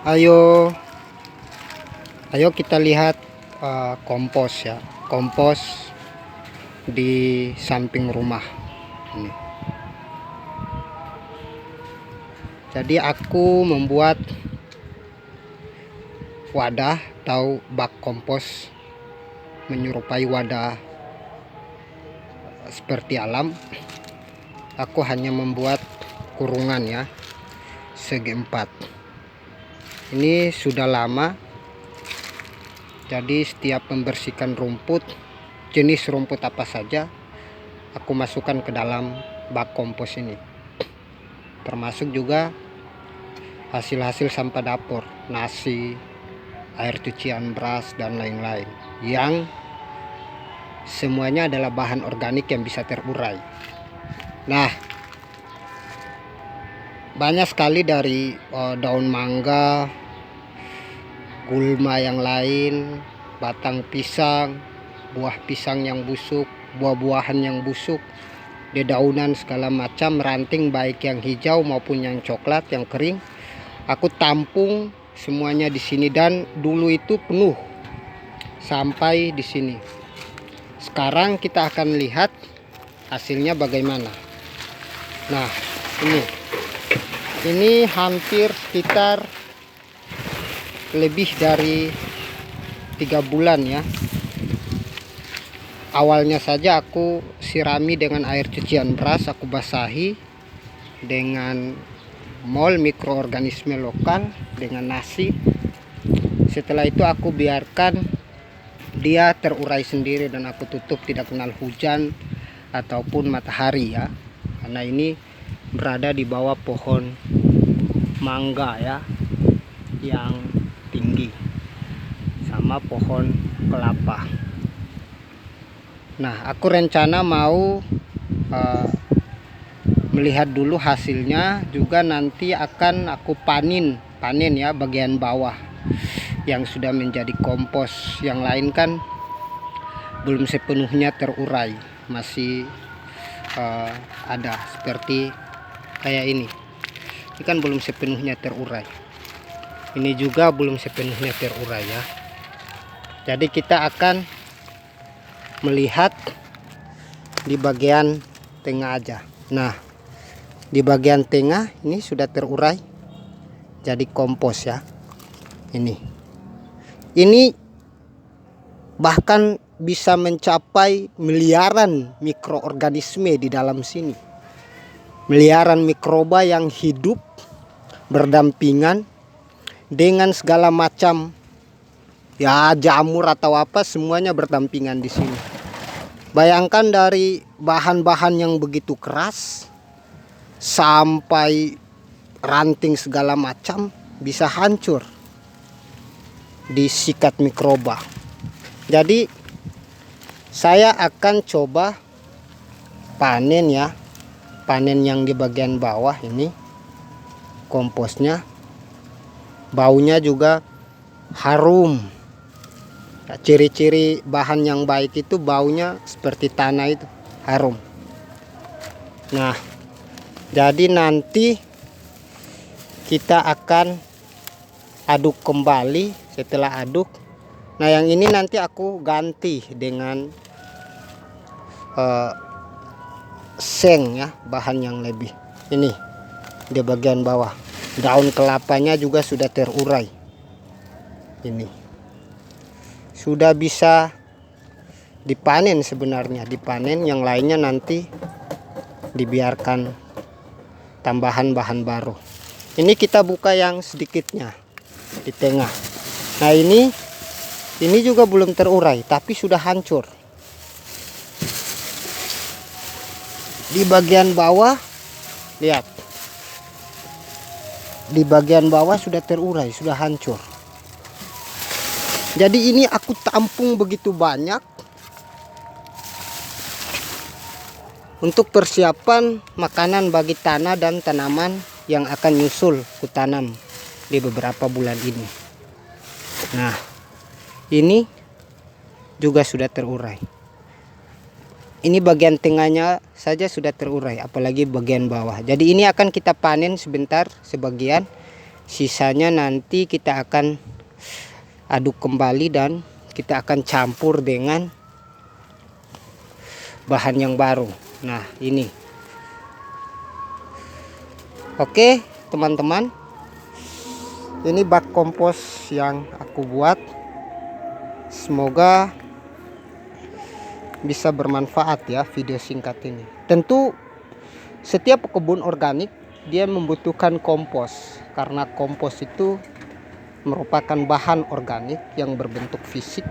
Ayo, ayo kita lihat kompos ya, kompos di samping rumah ini. Jadi aku membuat wadah atau bak kompos menyerupai wadah seperti alam. Aku hanya membuat kurungan ya, segi 4. Ini sudah lama, jadi setiap membersihkan rumput, jenis rumput apa saja, aku masukkan ke dalam bak kompos ini, termasuk juga hasil-hasil sampah dapur, nasi, air cucian beras, dan lain-lain, yang semuanya adalah bahan organik yang bisa terurai. Nah, banyak sekali dari daun mangga, gulma yang lain, batang pisang, buah pisang yang busuk, buah-buahan yang busuk, dedaunan segala macam, ranting baik yang hijau maupun yang coklat, yang kering. Aku tampung semuanya di sini, dan dulu itu penuh sampai di sini. Sekarang kita akan lihat hasilnya bagaimana. Nah, ini hampir sekitar lebih dari 3 bulan ya. Awalnya saja aku sirami dengan air cucian beras, aku basahi dengan mol mikroorganisme lokal dengan nasi. Setelah itu aku biarkan dia terurai sendiri, dan aku tutup, tidak kenal hujan ataupun matahari ya, karena ini berada di bawah pohon mangga ya, yang tinggi, sama pohon kelapa. Nah, aku rencana mau melihat dulu hasilnya, juga nanti akan aku panen ya bagian bawah yang sudah menjadi kompos. Yang lain kan belum sepenuhnya terurai, masih ada seperti kayak ini kan belum sepenuhnya terurai, ini juga belum sepenuhnya terurai ya. Jadi kita akan melihat di bagian tengah aja. Nah, di bagian tengah ini sudah terurai jadi kompos ya. Ini bahkan bisa mencapai miliaran mikroorganisme di dalam sini, miliaran mikroba yang hidup berdampingan dengan segala macam ya, jamur atau apa, semuanya berdampingan di sini. Bayangkan dari bahan-bahan yang begitu keras sampai ranting segala macam bisa hancur disikat mikroba. Jadi saya akan coba panen ya, panen yang di bagian bawah ini komposnya. Baunya juga harum. Ciri-ciri bahan yang baik itu baunya seperti tanah, itu harum. Nah, jadi nanti kita akan aduk kembali. Setelah aduk, nah yang ini nanti aku ganti dengan seng ya, bahan yang lebih. Ini di bagian bawah, daun kelapanya juga sudah terurai. Ini sudah bisa dipanen sebenarnya, dipanen. Yang lainnya nanti dibiarkan tambahan bahan baru. Ini kita buka yang sedikitnya di tengah. Nah, ini juga belum terurai tapi sudah hancur. Di bagian bawah lihat, di bagian bawah sudah terurai, sudah hancur. Jadi ini aku tampung begitu banyak untuk persiapan makanan bagi tanah dan tanaman yang akan nyusul kutanam di beberapa bulan ini. Nah, ini juga sudah terurai. Ini bagian tengahnya saja sudah terurai, apalagi bagian bawah. Jadi ini akan kita panen sebentar sebagian, Sisanya nanti kita akan aduk kembali dan kita akan campur dengan bahan yang baru. Nah, ini. Oke, teman-teman. Ini bak kompos yang aku buat. Semoga bisa bermanfaat ya video singkat ini. Tentu setiap kebun organik dia membutuhkan kompos, karena kompos itu merupakan bahan organik yang berbentuk fisik,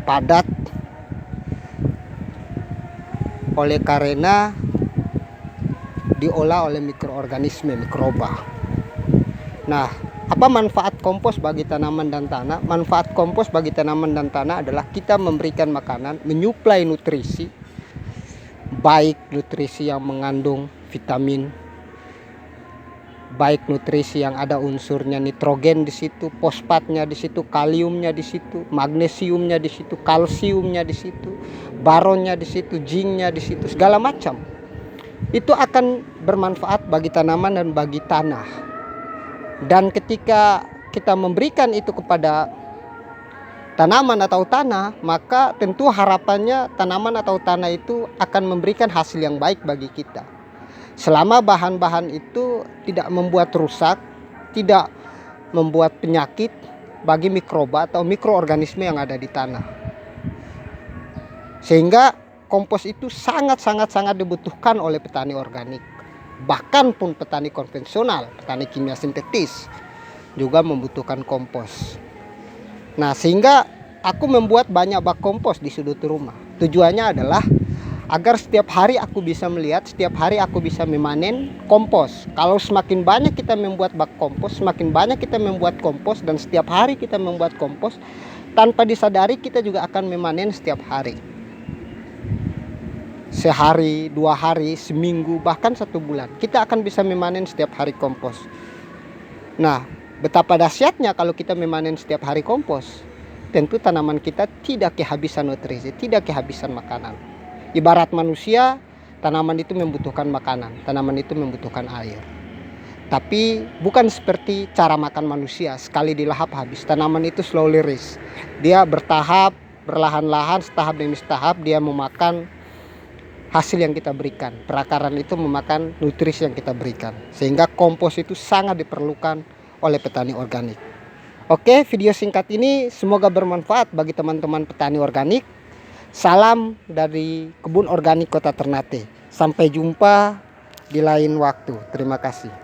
padat, oleh karena diolah oleh mikroorganisme, mikroba. Nah, apa manfaat kompos bagi tanaman dan tanah? Manfaat kompos bagi tanaman dan tanah adalah kita memberikan makanan, menyuplai nutrisi, baik nutrisi yang mengandung vitamin, baik nutrisi yang ada unsurnya nitrogen di situ, fosfatnya di situ, kaliumnya di situ, magnesiumnya di situ, kalsiumnya di situ, baronnya di situ, zincnya di situ, segala macam. Itu akan bermanfaat bagi tanaman dan bagi tanah. Dan ketika kita memberikan itu kepada tanaman atau tanah, maka tentu harapannya tanaman atau tanah itu akan memberikan hasil yang baik bagi kita. Selama bahan-bahan itu tidak membuat rusak, tidak membuat penyakit bagi mikroba atau mikroorganisme yang ada di tanah. Sehingga kompos itu sangat dibutuhkan oleh petani organik. Bahkan pun petani konvensional, petani kimia sintetis juga membutuhkan kompos. Nah, sehingga aku membuat banyak bak kompos di sudut rumah. Tujuannya adalah agar setiap hari aku bisa melihat, setiap hari aku bisa memanen kompos. Kalau semakin banyak kita membuat bak kompos, semakin banyak kita membuat kompos, dan setiap hari kita membuat kompos, tanpa disadari kita juga akan memanen setiap hari. Sehari, 2 hari, seminggu, bahkan 1 bulan. Kita akan bisa memanen setiap hari kompos. Nah, betapa dahsyatnya kalau kita memanen setiap hari kompos. Tentu tanaman kita tidak kehabisan nutrisi, tidak kehabisan makanan. Ibarat manusia, tanaman itu membutuhkan makanan, tanaman itu membutuhkan air. Tapi bukan seperti cara makan manusia, sekali dilahap habis. Tanaman itu slowly rise. Dia bertahap, berlahan-lahan, setahap demi setahap dia memakan hasil yang kita berikan. Perakaran itu memakan nutrisi yang kita berikan. Sehingga kompos itu sangat diperlukan oleh petani organik. Oke, video singkat ini semoga bermanfaat bagi teman-teman petani organik. Salam dari Kebun Organik Kota Ternate. Sampai jumpa di lain waktu. Terima kasih.